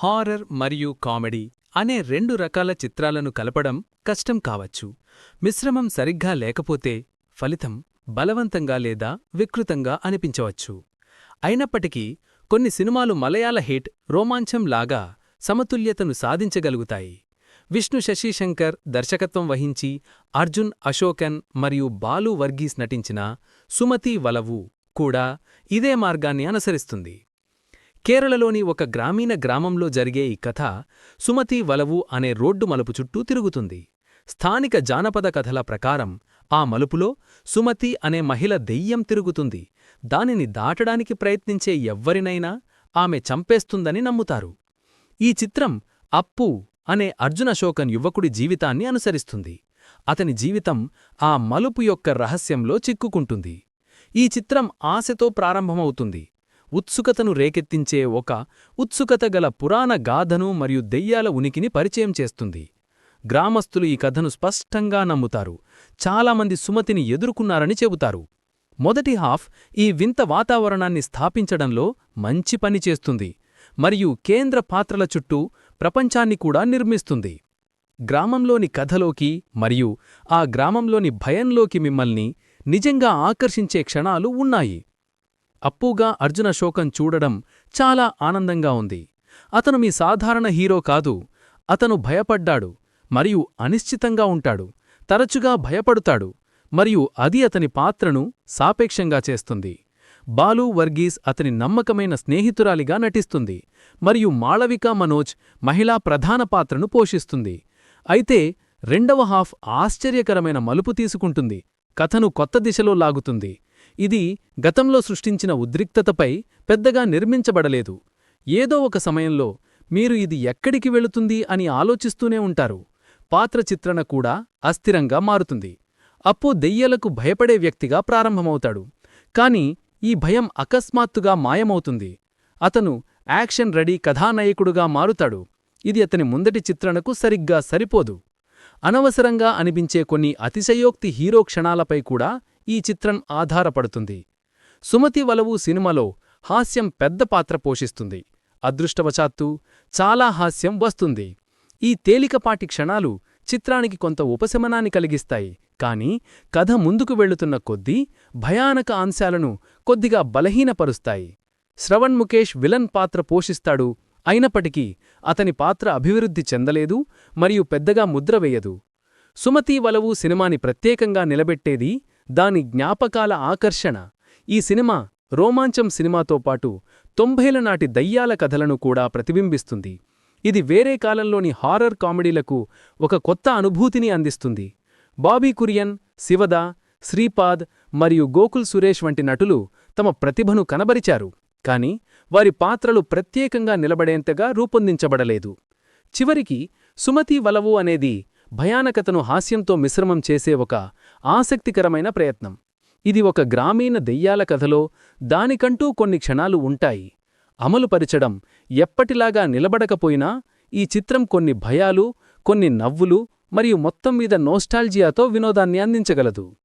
Horror మరియు comedy అనే రెండు రకాల చిత్రాలను కలపడం కష్టం కావచ్చు. మిశ్రమం సరిగ్గా లేకపోతే ఫలితం బలవంతంగా లేదా వికృతంగా అనిపించవచ్చు. అయినప్పటికీ కొన్ని సినిమాలు మలయాళ హిట్ రోమాంచం లాగా సమతుల్యతను సాధించగలుగుతాయి. విష్ణు శశిశంకర్ దర్శకత్వం వహించి అర్జున్ అశోకన్ మరియు బాలు వర్గీస్ నటించిన సుమతి వలవు కూడా ఇదే మార్గాన్ని అనుసరిస్తుంది. కేరళలోని ఒక గ్రామీణ గ్రామంలో జరిగే ఈ కథ సుమతి వలవు అనే రోడ్డు మలుపు చుట్టూ తిరుగుతుంది. స్థానిక జానపద కథల ప్రకారం ఆ మలుపులో సుమతి అనే మహిళ దెయ్యం తిరుగుతుంది. దానిని దాటడానికి ప్రయత్నించే ఎవ్వరినైనా ఆమె చంపేస్తుందని నమ్ముతారు. ఈ చిత్రం అప్పు అనే అర్జున్ అశోకన్ యువకుడి జీవితాన్ని అనుసరిస్తుంది. అతని జీవితం ఆ మలుపు యొక్క రహస్యంలో చిక్కుకుంటుంది. ఈ చిత్రం ఆశతో ప్రారంభమవుతుంది. ఉత్సుకతను రేకెత్తించే ఒక ఉత్సుకత గల పురాణ గాథను మరియు దెయ్యాల ఉనికిని పరిచయం చేస్తుంది. గ్రామస్తులు ఈ కథను స్పష్టంగా నమ్ముతారు. చాలామంది సుమతిని ఎదుర్కొన్నారని చెబుతారు. మొదటి హాఫ్ ఈ వింత వాతావరణాన్ని స్థాపించడంలో మంచి పని చేస్తుంది మరియు కేంద్ర పాత్రల చుట్టూ ప్రపంచాన్ని కూడా నిర్మిస్తుంది. గ్రామంలోని కథలోకి మరియు ఆ గ్రామంలోని భయంలోకి మిమ్మల్ని నిజంగా ఆకర్షించే క్షణాలు ఉన్నాయి. అప్పుగా అర్జున్ అశోకన్ చూడడం చాలా ఆనందంగా ఉంది. అతను మీ సాధారణ హీరో కాదు. అతను భయపడ్డాడు మరియు అనిశ్చితంగా ఉంటాడు. తరచుగా భయపడుతాడు మరియు అది అతని పాత్రను సాపేక్షంగా చేస్తుంది. బాలు వర్గీస్ అతని నమ్మకమైన స్నేహితురాలిగా నటిస్తుంది మరియు మాళవిక మనోజ్ మహిళా ప్రధాన పాత్రను పోషిస్తుంది. అయితే రెండవ హాఫ్ ఆశ్చర్యకరమైన మలుపు తీసుకుంటుంది. కథను కొత్త దిశలో లాగుతుంది. ఇది గతంలో సృష్టించిన ఉద్రిక్తతపై పెద్దగా నిర్మించబడలేదు. ఏదో ఒక సమయంలో మీరు ఇది ఎక్కడికి వెళుతుంది అని ఆలోచిస్తూనే ఉంటారు. పాత్ర చిత్రణ కూడా అస్థిరంగా మారుతుంది. అప్పు దెయ్యాలకు భయపడే వ్యక్తిగా ప్రారంభమవుతాడు. కాని ఈ భయం అకస్మాత్తుగా మాయమవుతుంది. అతను యాక్షన్ రెడీ కథానాయకుడుగా మారుతాడు. ఇది అతని ముందటి చిత్రణకు సరిగ్గా సరిపోదు. అనవసరంగా అనిపించే కొన్ని అతిశయోక్తి హీరో క్షణాలపై కూడా ఈ చిత్రం ఆధారపడుతుంది. సుమతి వలవు సినిమాలో హాస్యం పెద్ద పాత్ర పోషిస్తుంది. అదృష్టవశాత్తు చాలా హాస్యం వస్తుంది. ఈ తేలికపాటి క్షణాలు చిత్రానికి కొంత ఉపశమనాన్ని కలిగిస్తాయి. కానీ కథ ముందుకు వెళుతున్న కొద్దీ భయానక అంశాలను కొద్దిగా బలహీనపరుస్తాయి. శ్రవణ్ ముఖేష్ విలన్ పాత్ర పోషిస్తాడు. అయినప్పటికీ అతని పాత్ర అభివృద్ధి చెందలేదు మరియు పెద్దగా ముద్ర వేయదు. సుమతి వలవు సినిమాని ప్రత్యేకంగా నిలబెట్టేది దాని జ్ఞాపకాల ఆకర్షణ. ఈ సినిమా రోమాంచం సినిమాతో పాటు 90ల నాటి దయ్యాల కథలను కూడా ప్రతిబింబిస్తుంది. ఇది వేరే కాలంలోని హారర్ కామెడీలకు ఒక కొత్త అనుభూతిని అందిస్తుంది. బాబీ కురియన్, శివదా, శ్రీపాద్ మరియు గోకుల్ సురేష్ వంటి నటులు తమ ప్రతిభను కనబరిచారు. కాని వారి పాత్రలు ప్రత్యేకంగా నిలబడేంతగా రూపొందించబడలేదు. చివరికి సుమతి వలవు అనేది భయానకతను హాస్యంతో మిశ్రమం చేసే ఒక ఆసక్తికరమైన ప్రయత్నం. ఇది ఒక గ్రామీణ దెయ్యాల కథలో దానికంటూ కొన్ని క్షణాలు ఉంటాయి. అమలుపరచడం ఎప్పటిలాగా నిలబడకపోయినా ఈ చిత్రం కొన్ని భయాలు, కొన్ని నవ్వులు మరియు మొత్తం మీద నోస్టాల్జియాతో వినోదాన్ని అందించగలదు.